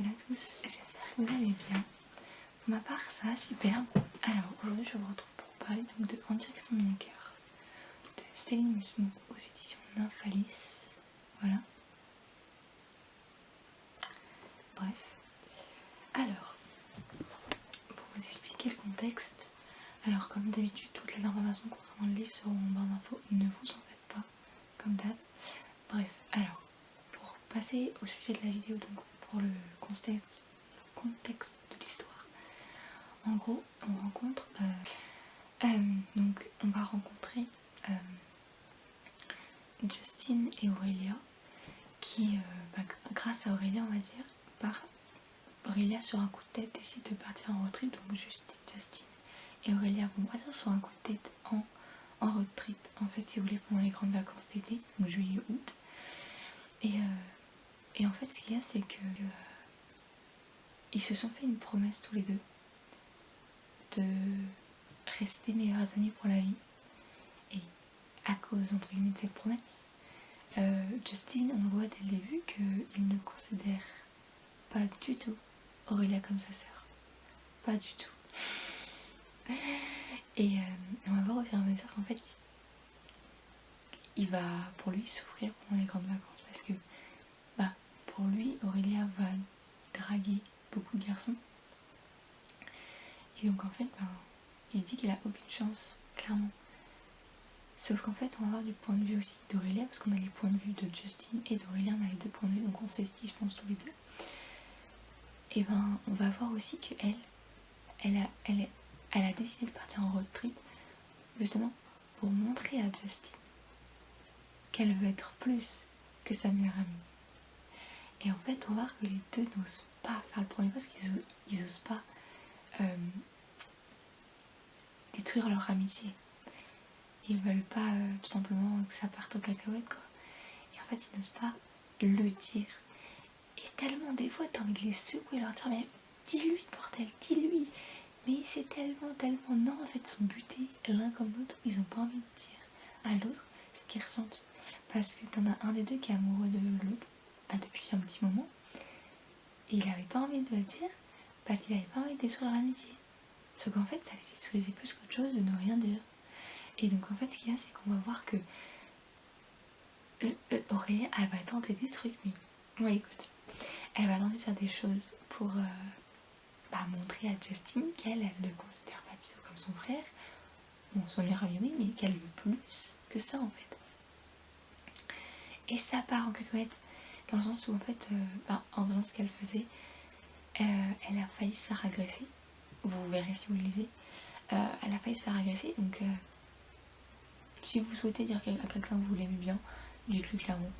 toutes et à tous, j'espère que vous allez bien. Pour ma part, ça va super. Alors aujourd'hui, je vous retrouve pour parler donc de En direction de mon cœur de Céline Musmont aux éditions Nymphalis. Voilà. Bref. Alors, pour vous expliquer le contexte, alors comme d'habitude, toutes les informations concernant le livre seront en barre d'infos, ne vous en faites pas, comme d'hab. Bref, alors, pour passer au sujet de la vidéo, donc pour le contexte de l'histoire. En gros, on rencontre, donc on va rencontrer Justine et Aurélia, qui, grâce à Aurélia, on va dire, Aurélia sur un coup de tête décide de partir en road trip, donc Justine et Aurélia vont partir sur un coup de tête en road trip, en fait, si vous voulez, pendant les grandes vacances d'été, donc juillet-août. Et en fait, ce qu'il y a, c'est que ils se sont fait une promesse tous les deux de rester meilleurs amis pour la vie. Et à cause, entre guillemets, de cette promesse, Justine, on le voit dès le début qu'il ne considère pas du tout Aurélia comme sa sœur. Pas du tout. Et on va voir au fur et à mesure qu'en fait, il va pour lui souffrir pendant les grandes vacances. Parce que, pour lui, Aurélia va draguer beaucoup de garçons. Et donc en fait, il se dit qu'il a aucune chance, clairement. Sauf qu'en fait, on va voir du point de vue aussi d'Aurélia, parce qu'on a les points de vue de Justine et d'Aurélia, on a les deux points de vue, donc on sait ce qui, je pense, tous les deux. Et on va voir aussi qu'elle, elle a décidé de partir en road trip, justement, pour montrer à Justine qu'elle veut être plus que sa meilleure amie. Et en fait, on va voir que les deux n'osent pas faire le premier pas, parce qu'ils n'osent pas détruire leur amitié. Ils veulent pas tout simplement que ça parte aux cacahuètes, quoi. Et en fait, ils n'osent pas le dire. Et tellement, des fois, t'as envie de les secouer, leur dire, mais dis-lui, bordel, dis-lui. Mais c'est tellement, non, en fait, ils sont butés l'un comme l'autre. Ils ont pas envie de dire à l'autre ce qu'ils ressentent. Parce que t'en as un des deux qui est amoureux de l'autre, depuis un petit moment. Et il avait pas envie de le dire, parce qu'il avait pas envie de détruire l'amitié. Sauf qu'en fait, ça les détruisait plus qu'autre chose de ne rien dire. Et donc en fait, ce qu'il y a, c'est qu'on va voir que Aurélia, elle va tenter des trucs, mais ouais, écoute, elle va tenter de faire des choses pour montrer à Justine qu'elle ne le considère pas du tout comme son frère, bon, son meilleur ami, oui, mais qu'elle veut plus que ça, en fait. Et ça part en cacahuète, dans le sens où, en fait, en faisant ce qu'elle faisait, elle a failli se faire agresser. Vous verrez si vous le lisez. Elle a failli se faire agresser, donc si vous souhaitez dire à quelqu'un que vous l'aimez bien, dites-lui clairement,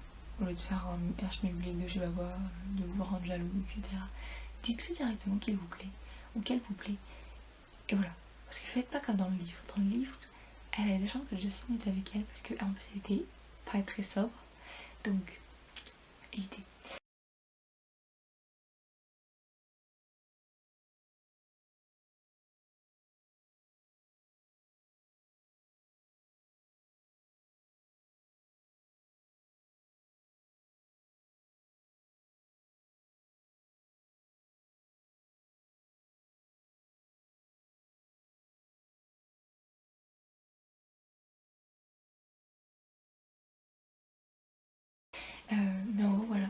au lieu de faire un schmilblick de je sais pas quoi, de vous rendre jaloux, etc. Dites-lui directement qu'il vous plaît, ou qu'elle vous plaît. Et voilà. Parce que faites pas comme dans le livre. Dans le livre, elle avait de la chance que Justine était avec elle, parce qu'en plus elle était pas très sobre. Donc, évitez. Mais en gros, voilà.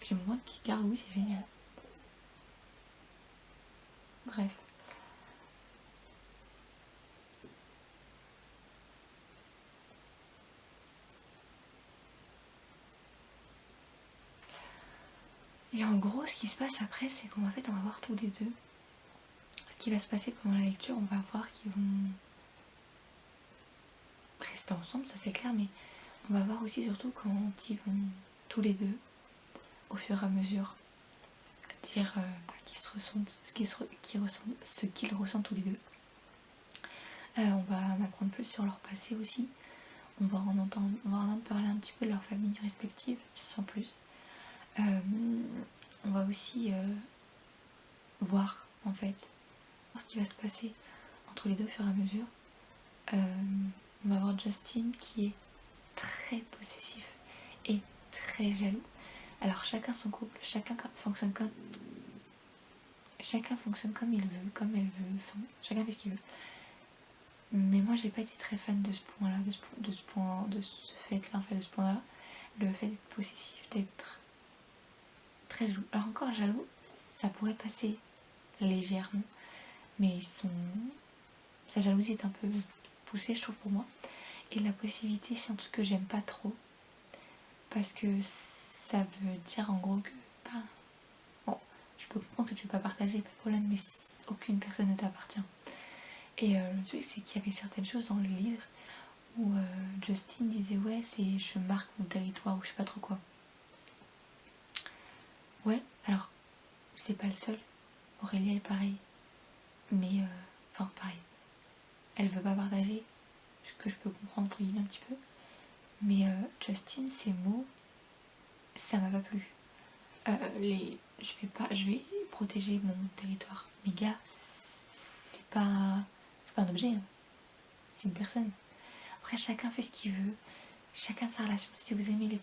J'ai mon monde qui gargouille, c'est génial. Bref. Et en gros, ce qui se passe après, c'est qu'on va voir tous les deux ce qui va se passer pendant la lecture. On va voir qu'ils vont rester ensemble, ça c'est clair, mais on va voir aussi surtout quand ils vont tous les deux, au fur et à mesure, dire qu'ils se ressentent, ce qu'ils ressentent tous les deux. On va en apprendre plus sur leur passé aussi. On va en entendre parler un petit peu de leur famille respective, sans plus. On va aussi voir en fait ce qui va se passer entre les deux au fur et à mesure. On va voir Justine qui est très possessif et très jaloux. Alors chacun son couple, fonctionne comme il veut, comme elle veut, enfin chacun fait ce qu'il veut. Mais moi j'ai pas été très fan de ce point-là, de ce fait-là, en fait, de ce point-là. Le fait d'être possessif, d'être très jaloux. Alors encore jaloux, ça pourrait passer légèrement, mais sa jalousie est un peu poussée, je trouve, pour moi. Et la possessivité, c'est un truc que j'aime pas trop, parce que ça veut dire en gros que, bah, bon, je peux comprendre que tu veux pas partager, pas de problème, mais aucune personne ne t'appartient. Et le truc, c'est qu'il y avait certaines choses dans le livre où Justin disait ouais, c'est je marque mon territoire ou je sais pas trop quoi. Ouais, alors c'est pas le seul. Aurélie elle est pareil, mais enfin pareil. Elle veut pas partager, ce que je peux comprendre entre guillemets un petit peu. Mais Justin, ses mots, ça m'a pas plu. Je vais protéger mon territoire. Mais gars, c'est pas un objet, hein. C'est une personne. Après, chacun fait ce qu'il veut, chacun sa relation. Si vous aimez la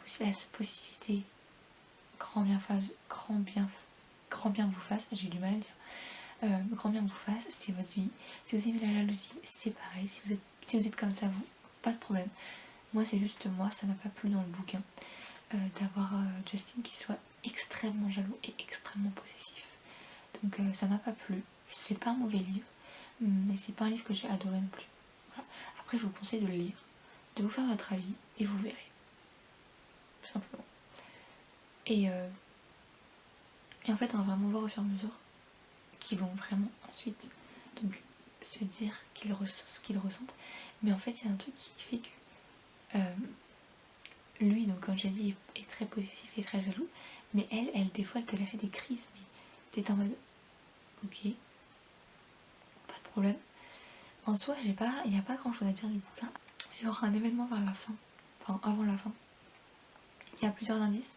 possibilité, grand bien vous fasse, j'ai du mal à dire. Grand bien vous fasse, c'est votre vie. Si vous aimez la jalousie, c'est pareil. Si vous êtes comme ça, vous, pas de problème. Moi, c'est juste moi, ça m'a pas plu dans le bouquin d'avoir Justin qui soit extrêmement jaloux et extrêmement possessif. Donc ça m'a pas plu. C'est pas un mauvais livre, mais c'est pas un livre que j'ai adoré non plus. Voilà. Après, je vous conseille de le lire, de vous faire votre avis et vous verrez. Tout simplement. Et en fait, on va vraiment voir au fur et à mesure qu'ils vont vraiment ensuite donc se dire ce qu'ils ressentent. Mais en fait, il y a un truc qui fait que lui, donc comme j'ai dit, est très possessif et très jaloux. Mais elle, des fois, elle tolérait des crises. Mais t'es en mode, ok, pas de problème. En soi, il n'y a pas grand chose à dire du bouquin. Il y aura un événement vers la fin, enfin avant la fin. Il y a plusieurs indices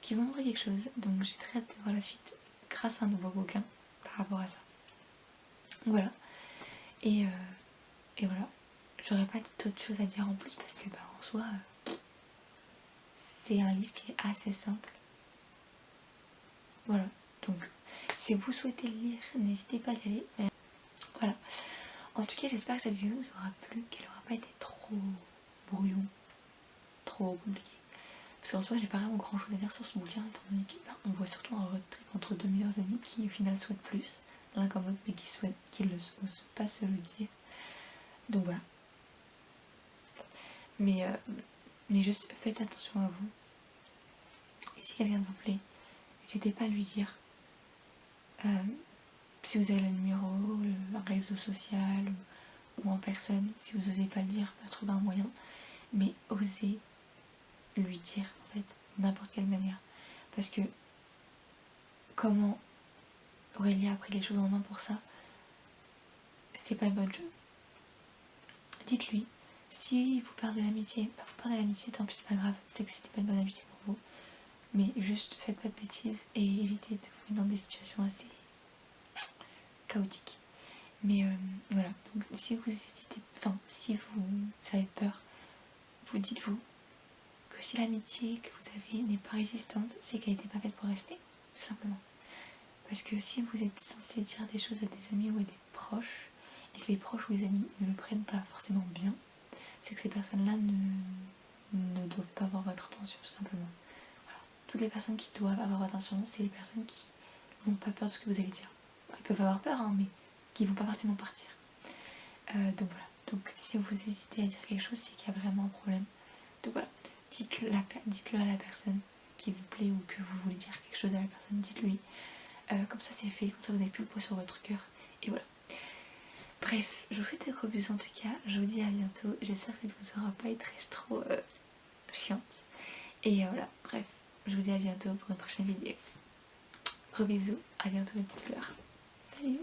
qui vont montrer quelque chose. Donc j'ai très hâte de voir la suite grâce à un nouveau bouquin par rapport à ça. Voilà. Et voilà. J'aurais pas d'autres choses à dire en plus parce que en soi, c'est un livre qui est assez simple. Voilà. Donc si vous souhaitez le lire, n'hésitez pas à y aller. Mais voilà. En tout cas, j'espère que cette vidéo vous aura plu, qu'elle n'aura pas été trop brouillon, trop compliquée. Parce qu'en soi, j'ai pas vraiment grand chose à dire sur ce bouquin, étant donné qu'on voit surtout un road trip entre deux meilleurs amis qui au final souhaitent plus, l'un comme l'autre, mais qui ne osent pas se le dire. Donc voilà. Mais juste faites attention à vous. Et si quelqu'un vous plaît, n'hésitez pas à lui dire. Si vous avez le numéro, un réseau social ou en personne, si vous n'osez pas le dire, trouver un moyen. Mais osez lui dire, en fait, n'importe quelle manière. Parce que comment Aurélie a pris les choses en main pour ça, c'est pas une bonne chose. Dites-lui, si vous perdez l'amitié, vous perdez l'amitié, tant pis, c'est pas grave, c'est que c'était pas une bonne amitié pour vous. Mais juste faites pas de bêtises et évitez de vous mettre dans des situations assez chaotiques. Mais voilà, donc si vous hésitez, enfin si vous avez peur, vous dites-vous que si l'amitié que vous avez n'est pas résistante, c'est qu'elle n'était pas faite pour rester, tout simplement. Parce que si vous êtes censé dire des choses à des amis ou à des proches, et que les proches ou les amis ne le prennent pas forcément bien, c'est que ces personnes-là ne doivent pas avoir votre attention, tout simplement. Voilà. Toutes les personnes qui doivent avoir votre attention, c'est les personnes qui n'ont pas peur de ce que vous allez dire. Ils peuvent avoir peur, hein, mais qui ne vont pas forcément partir. Donc voilà. Donc si vous hésitez à dire quelque chose, c'est qu'il y a vraiment un problème. Donc voilà. Dites-le à la personne qui vous plaît ou que vous voulez dire quelque chose à la personne, dites-lui. Comme ça c'est fait, comme ça vous n'avez plus le poids sur votre cœur. Et voilà. Bref, je vous fais de gros bisous en tout cas. Je vous dis à bientôt. J'espère que ça ne vous aura pas été trop chiante. Et voilà, bref, je vous dis à bientôt pour une prochaine vidéo. Gros bisous, à bientôt mes petites fleurs. Salut!